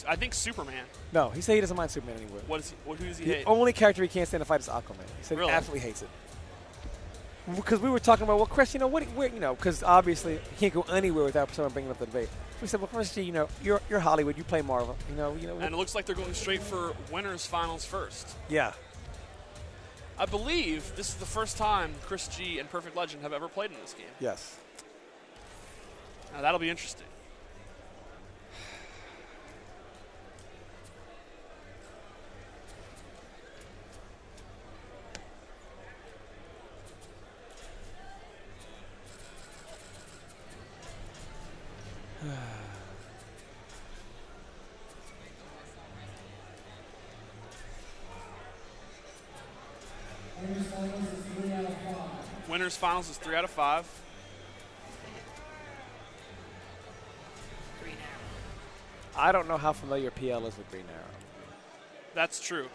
I think Superman. No, he said he doesn't mind Superman anywhere. Who does he The hate? only character he can't stand to fight is Aquaman. He said Really? he absolutely hates it. Because we were talking about, well, Chris, because obviously you can't go anywhere without someone bringing up the debate. We said, well, Chris G, you're Hollywood, you play Marvel, And it looks like they're going straight for winners finals first. Yeah. I believe this is the first time Chris G and PerfectLegend have ever played in this game. Yes. Now that'll be interesting. Winners finals is 3 out of 5. I don't know how familiar PL is with Green Arrow. That's true.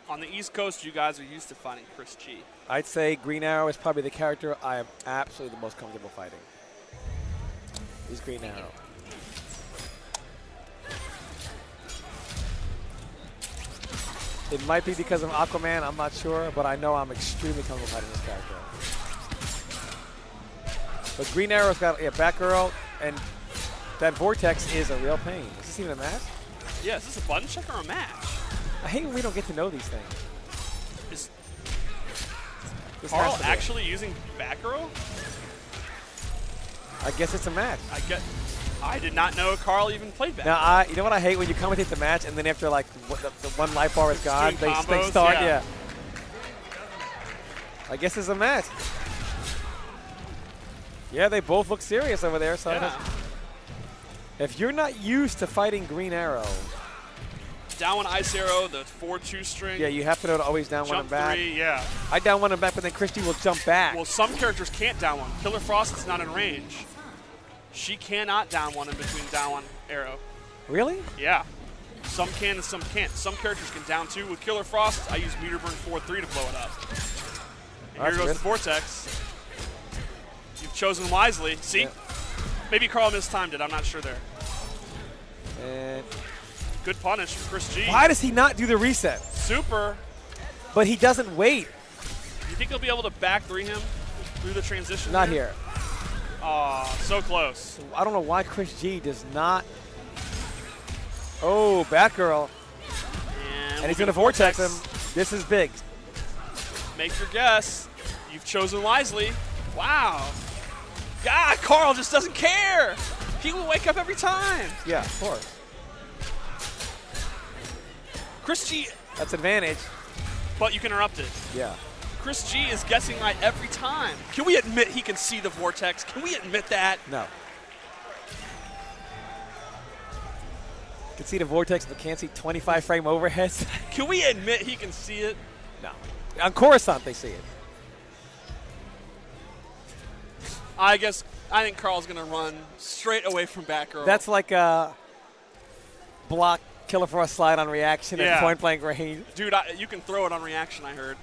On the East Coast, you guys are used to fighting Chris G. I'd say Green Arrow is probably the character I am absolutely the most comfortable fighting. He's Green Arrow. It might be because of Aquaman, I'm not sure, but I know I'm extremely comfortable fighting this character. But Green Arrow's got Batgirl, and that vortex is a real pain. Is this even a match? Yeah, is this a button check or a match? I hate when we don't get to know these things. Is Carl actually using Batgirl? I guess it's a match. I did not know Carl even played Batgirl. Now, you know what I hate? When you commentate the match, and then after, like, the one life bar is gone, they start, yeah. I guess it's a match. Yeah, they both look serious over there. So yeah. If you're not used to fighting Green Arrow. Down one ice arrow, the 4-2 string. Yeah, you have to know to always down one and back. Jump 3, yeah. I down one and back, but then Christy will jump back. Well, some characters can't down one. Killer Frost is not in range. She cannot down one in between down one arrow. Really? Yeah. Some can and some can't. Some characters can down 2. With Killer Frost, I use meter burn 4-3 to blow it up. And here goes the vortex. You've chosen wisely. See? Yeah. Maybe Carl mistimed it. I'm not sure there. And good punish from Chris G. Why does he not do the reset? Super. But he doesn't wait. You think he'll be able to back 3 him through the transition? Not here. Oh, so close. I don't know why Chris G does not. Oh, Batgirl. And he's going to vortex him. This is big. Make your guess. You've chosen wisely. Wow. God, Carl just doesn't care. He will wake up every time. Yeah, of course. Chris G. That's advantage. But you can interrupt it. Yeah. Chris G is guessing right every time. Can we admit he can see the vortex? Can we admit that? No. Can see the vortex, but can't see 25 frame overheads. Can we admit he can see it? No. On Coruscant, they see it. I think Carl's going to run straight away from Batgirl. That's like a block Killer Frost slide on reaction at point blank range. Dude, you can throw it on reaction, I heard.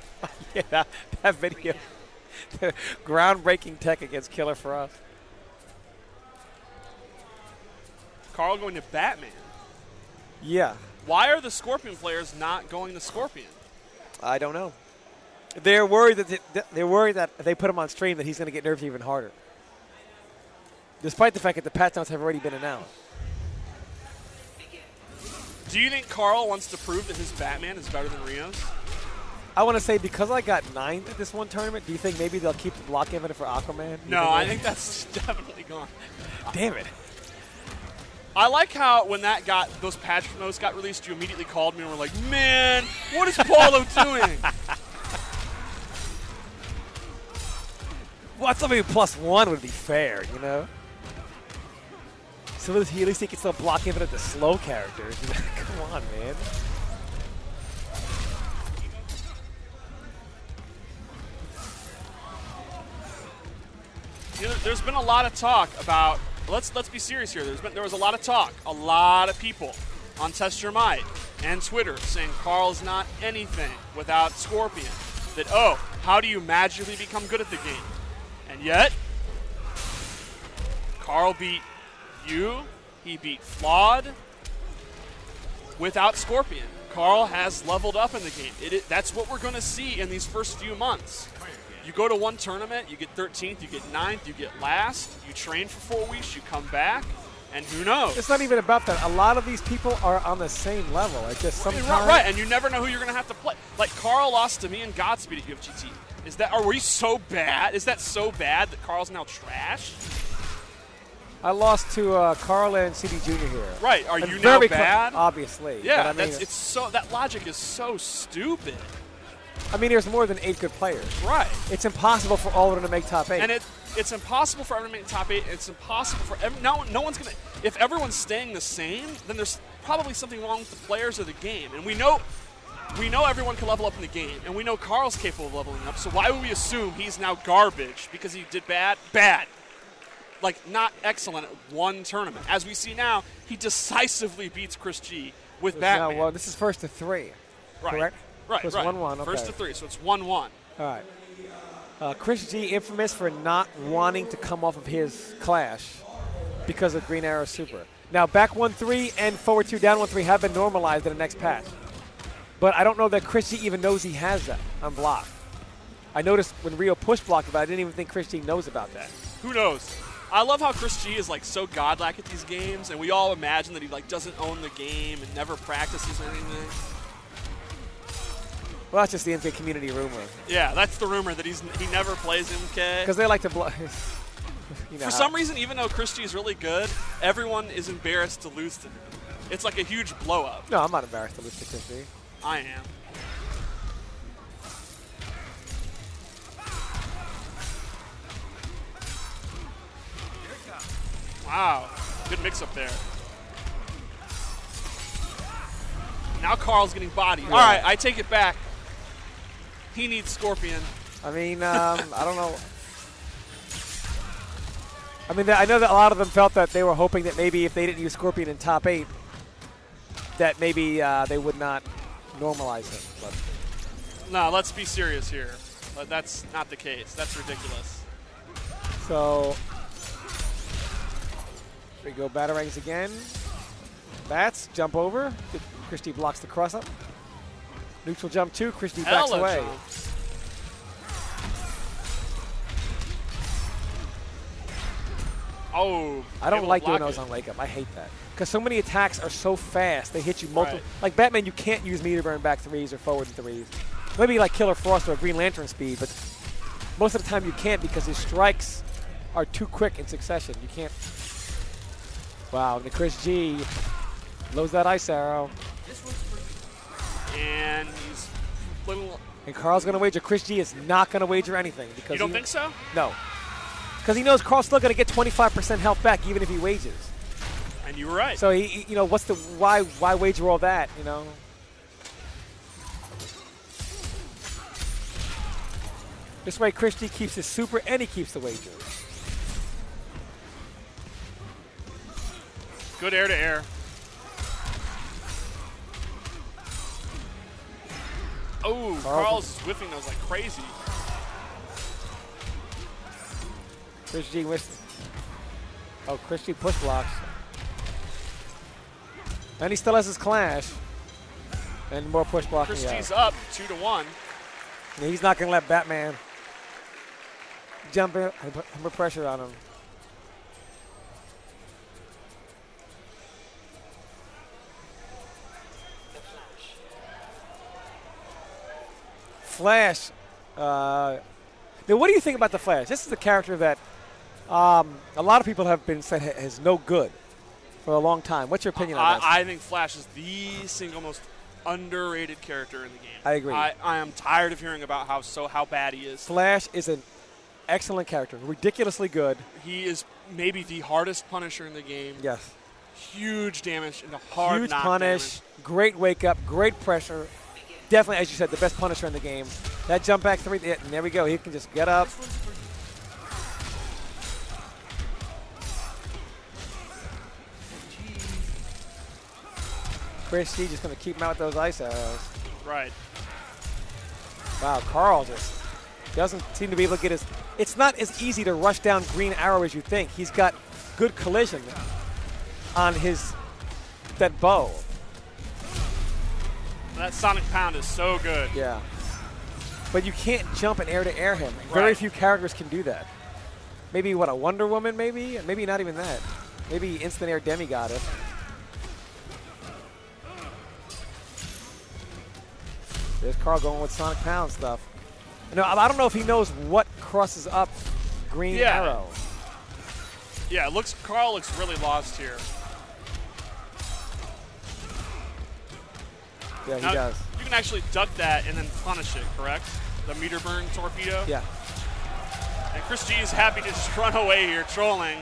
Yeah, that video. The groundbreaking tech against Killer Frost. Carl going to Batman. Yeah. Why are the Scorpion players not going to Scorpion? I don't know. They're worried that if they put him on stream that he's going to get nerfed even harder. Despite the fact that the patch notes have already been announced. Do you think Carl wants to prove that his Batman is better than Rio's? I want to say because I got 9th at this one tournament, do you think maybe they'll keep the block evidence for Aquaman? No, I think that's definitely gone. Damn it. I like how when those patch notes got released, you immediately called me and were like, man, what is Paulo doing? Well, something +1 would be fair, you know? So at least he can still block even at the slow characters. Come on, man. You know, there's been a lot of talk about, let's be serious here. There was a lot of talk, a lot of people on Test Your Might and Twitter saying Carl's not anything without Scorpion. That, oh, how do you magically become good at the game? And yet, Carl beat you, he beat Flawed, without Scorpion. Carl has leveled up in the game. That's what we're going to see in these first few months. You go to one tournament, you get 13th, you get 9th, you get last, you train for 4 weeks, you come back, and who knows? It's not even about that. A lot of these people are on the same level. It's just sometimes. Right, and you never know who you're going to have to play. Like, Carl lost to me in Godspeed at UFGT. Are we so bad? Is that so bad that Carl's now trash? I lost to Carl and CD Jr. here. Right, are you now bad? Obviously. Yeah, I mean, that logic is so stupid. I mean, there's more than 8 good players. Right. It's impossible for all of them to make top 8. And it's impossible for everyone to make top 8. It's impossible for no one's going to. If everyone's staying the same, then there's probably something wrong with the players or the game. And we know everyone can level up in the game, and we know Carl's capable of leveling up. So why would we assume he's now garbage because he did bad? Bad. Like, not excellent at one tournament. As we see now, he decisively beats Chris G with Batman. Well, this is first to 3, right. correct? Right, so it's right. 1-1, okay. First to 3, so it's 1-1. All right. Chris G, infamous for not wanting to come off of his clash because of Green Arrow Super. Now, back 1-3 and forward 2, down 1-3 have been normalized in the next patch. But I don't know that Chris G even knows he has that on block. I noticed when Rio push blocked, but I didn't even think Chris G knows about that. Who knows? I love how Chris G is like so godlike at these games, and we all imagine that he like doesn't own the game and never practices or anything. Well, that's just the MK community rumor. Yeah, that's the rumor that he never plays MK. Because they like to block. For some reason, even though Chris G is really good, everyone is embarrassed to lose to him. It's like a huge blow up. No, I'm not embarrassed to lose to Chris G. I am. Wow, good mix up there. Now Carl's getting bodied. Yeah. All right, I take it back. He needs Scorpion. I mean, I don't know. I mean, I know that a lot of them felt that they were hoping that maybe if they didn't use Scorpion in top 8, that maybe they would not normalize him. But no, let's be serious here. That's not the case. That's ridiculous. So we go Batarangs again. Bats, jump over. Christie blocks the cross up. Neutral jump 2, Christie backs away. Jumps. Oh, I don't like doing those on wake up. I hate that. Because so many attacks are so fast, they hit you multiple. Right. Like Batman, you can't use meter burn back 3s or forward 3s. Maybe like Killer Frost or Green Lantern speed, but most of the time you can't because his strikes are too quick in succession. You can't. Wow, and the Chris G loads that ice arrow. And he's little. And Carl's going to wager. Chris G is not going to wager anything. Because you don't think so? No. Because he knows Carl's still going to get 25% health back even if he wagers. And you were right. So, you know, what's the why wager all that, you know? This way Chris G keeps his super and he keeps the wager. Good air to air. Oh, Carl's whiffing those like crazy. Chris G whiffs. Oh, Chris G push blocks. And he still has his clash. And more push blocking. Chris G's up 2-1. Yeah, he's not going to let Batman jump in, put pressure on him. Flash. Now, what do you think about the Flash? This is a character that a lot of people have been saying is no good for a long time. What's your opinion on this? I think Flash is the single most underrated character in the game. I agree. I am tired of hearing about how bad he is. Flash is an excellent character, ridiculously good. He is maybe the hardest Punisher in the game. Yes. Huge damage and a hard huge punish, damage. Great wake up, great pressure. Definitely, as you said, the best Punisher in the game. That jump back 3, and there we go. He can just get up. Chris G just going to keep him out with those ice arrows. Right. Wow, Carl just doesn't seem to be able to get his. It's not as easy to rush down Green Arrow as you think. He's got good collision on that bow. That Sonic Pound is so good. Yeah. But you can't jump and air-to-air him. Very few characters can do that. Maybe, what, a Wonder Woman, maybe? Maybe not even that. Maybe instant air demigod it. There's Carl going with Sonic Pound stuff. No, I don't know if he knows what crosses up green arrow. Yeah, Carl looks really lost here. Yeah, now, he does. You can actually duck that and then punish it, correct? The meter burn torpedo? Yeah. And Chris G is happy to just run away here, trolling.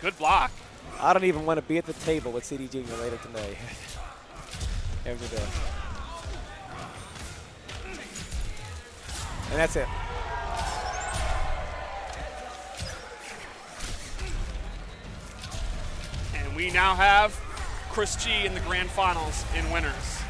Good block. I don't even want to be at the table with CD Junior later today. Every day. And that's it. And we now have Chris G in the grand finals in winners.